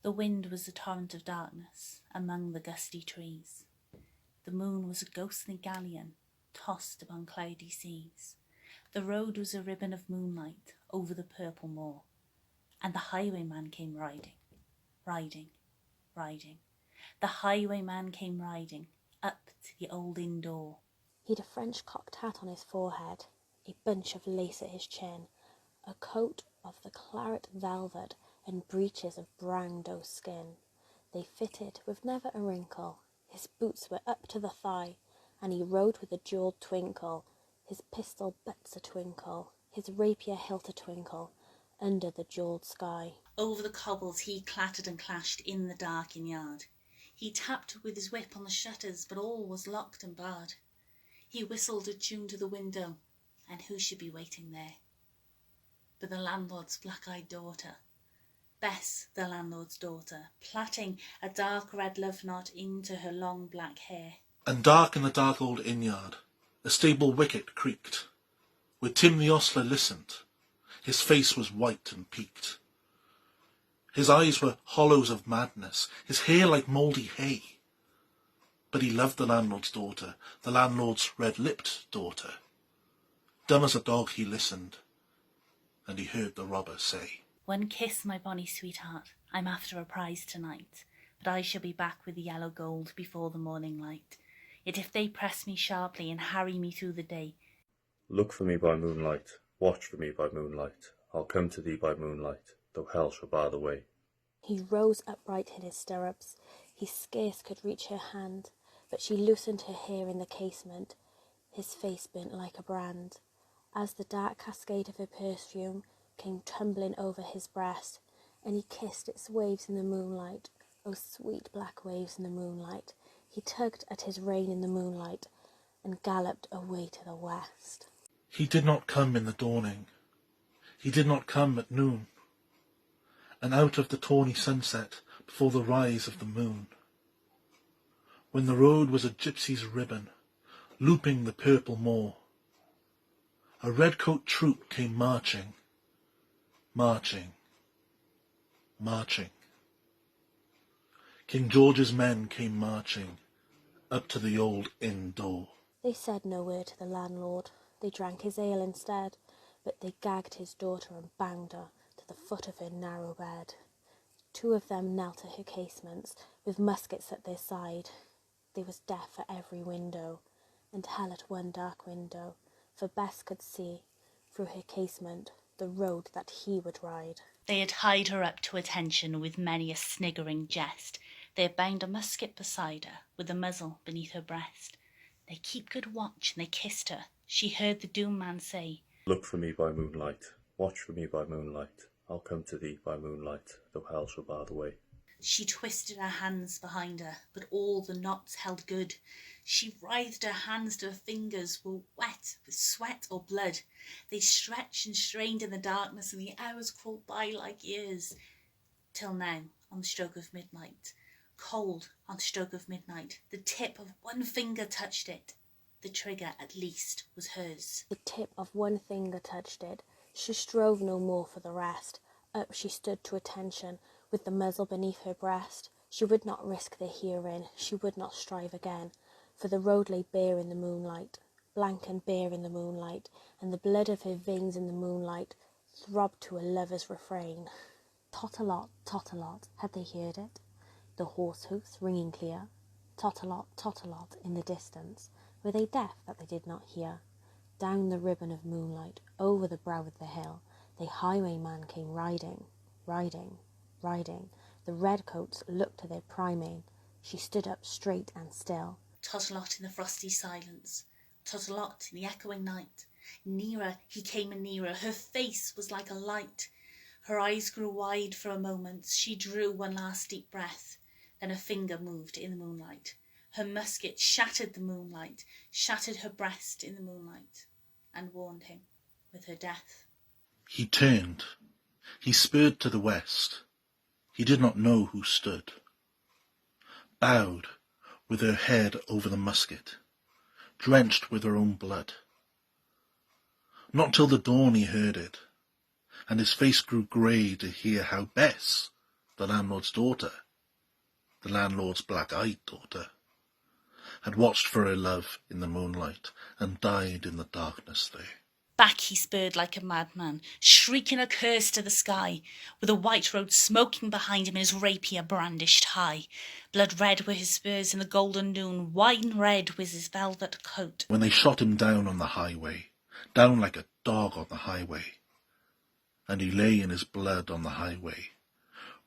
The wind was a torrent of darkness among the gusty trees. The moon was a ghostly galleon tossed upon cloudy seas. The road was a ribbon of moonlight over the purple moor, and the highwayman came riding, riding, riding. The highwayman came riding up to the old inn door. He'd a French cocked hat on his forehead, a bunch of lace at his chin, a coat of the claret velvet, and breeches of brown doe skin. They fitted with never a wrinkle. His boots were up to the thigh, and he rode with a jewelled twinkle, his pistol butts a twinkle, his rapier hilt a twinkle, under the jewelled sky. Over the cobbles he clattered and clashed in the dark inn yard. He tapped with his whip on the shutters, but all was locked and barred. He whistled a tune to the window, and who should be waiting there but the landlord's black-eyed daughter, Bess, the landlord's daughter, plaiting a dark red love knot into her long black hair. And dark in the dark old inn-yard, a stable wicket creaked, where Tim the ostler listened. His face was white and peaked. His eyes were hollows of madness, his hair like mouldy hay. But he loved the landlord's daughter, the landlord's red-lipped daughter. Dumb as a dog he listened, and he heard the robber say, "One kiss, my bonny sweetheart, I'm after a prize tonight, but I shall be back with the yellow gold before the morning light. Yet if they press me sharply and harry me through the day..." Look for me by moonlight, watch for me by moonlight, I'll come to thee by moonlight, though hell shall bar the way. He rose upright in his stirrups, he scarce could reach her hand, but she loosened her hair in the casement. His face burnt like a brand, as the dark cascade of her perfume came tumbling over his breast, and he kissed its waves in the moonlight. Oh, sweet black waves in the moonlight. He tugged at his rein in the moonlight, and galloped away to the west. He did not come in the dawning, he did not come at noon, and out of the tawny sunset before the rise of the moon, when the road was a gypsy's ribbon, looping the purple moor, a red-coat troop came marching, marching, marching. King George's men came marching up to the old inn door. They said no word to the landlord, they drank his ale instead, but they gagged his daughter and banged her to the foot of her narrow bed. Two of them knelt at her casements, with muskets at their side. They was deaf at every window, and hell at one dark window, for Bess could see, through her casement, the road that he would ride. They had hied her up to attention with many a sniggering jest. They had bound a musket beside her, with the muzzle beneath her breast. They keep good watch, and they kissed her. She heard the doom man say, Look for me by moonlight, watch for me by moonlight, I'll come to thee by moonlight, though hell shall bar the way. She twisted her hands behind her, but all the knots held good. She writhed her hands till her fingers were wet with sweat or blood. They stretched and strained in the darkness, and the hours crawled by like years. Till now, on the stroke of midnight, cold on the stroke of midnight, the tip of one finger touched it. The trigger, at least, was hers. The tip of one finger touched it. She strove no more for the rest. Up she stood to attention, with the muzzle beneath her breast. She would not risk the hearing, she would not strive again, for the road lay bare in the moonlight, blank and bare in the moonlight, and the blood of her veins in the moonlight throbbed to a lover's refrain. Tot-a-lot, had they heard it? The horse hoofs ringing clear. Tot-a-lot, in the distance. Were they deaf that they did not hear? Down the ribbon of moonlight, over the brow of the hill, the highwayman came riding, riding, riding. The redcoats looked to their priming. She stood up straight and still. Tot-a-lot in the frosty silence, tot-a-lot in the echoing night. Nearer he came and nearer. Her face was like a light. Her eyes grew wide for a moment. She drew one last deep breath. Then a finger moved in the moonlight. Her musket shattered the moonlight, shattered her breast in the moonlight, and warned him with her death. He turned. He spurred to the west. He did not know who stood. Bowed, with her head over the musket, drenched with her own blood. Not till the dawn he heard it, and his face grew grey to hear how Bess the landlord's daughter, the landlord's black-eyed daughter, had watched for her love in the moonlight and died in the darkness there. Back he spurred like a madman, shrieking a curse to the sky, with the white road smoking behind him and his rapier brandished high. Blood red were his spurs in the golden noon, wine red was his velvet coat. When they shot him down on the highway, down like a dog on the highway, and he lay in his blood on the highway,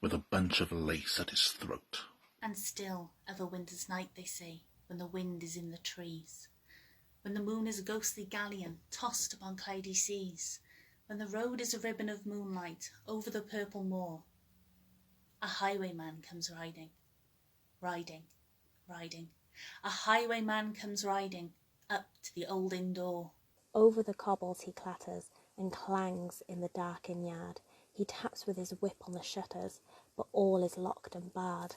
with a bunch of lace at his throat. And still of a winter's night, they say, when the wind is in the trees, when the moon is a ghostly galleon tossed upon cloudy seas, when the road is a ribbon of moonlight over the purple moor, a highwayman comes riding, riding, riding. A highwayman comes riding up to the old inn door. Over the cobbles he clatters and clangs in the darkened yard. He taps with his whip on the shutters, but all is locked and barred.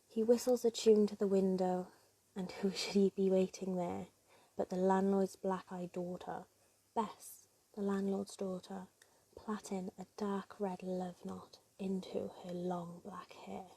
He whistles a tune to the window, and who should he be waiting there but the landlord's black-eyed daughter, Bess, the landlord's daughter, plaiting a dark red love knot into her long black hair.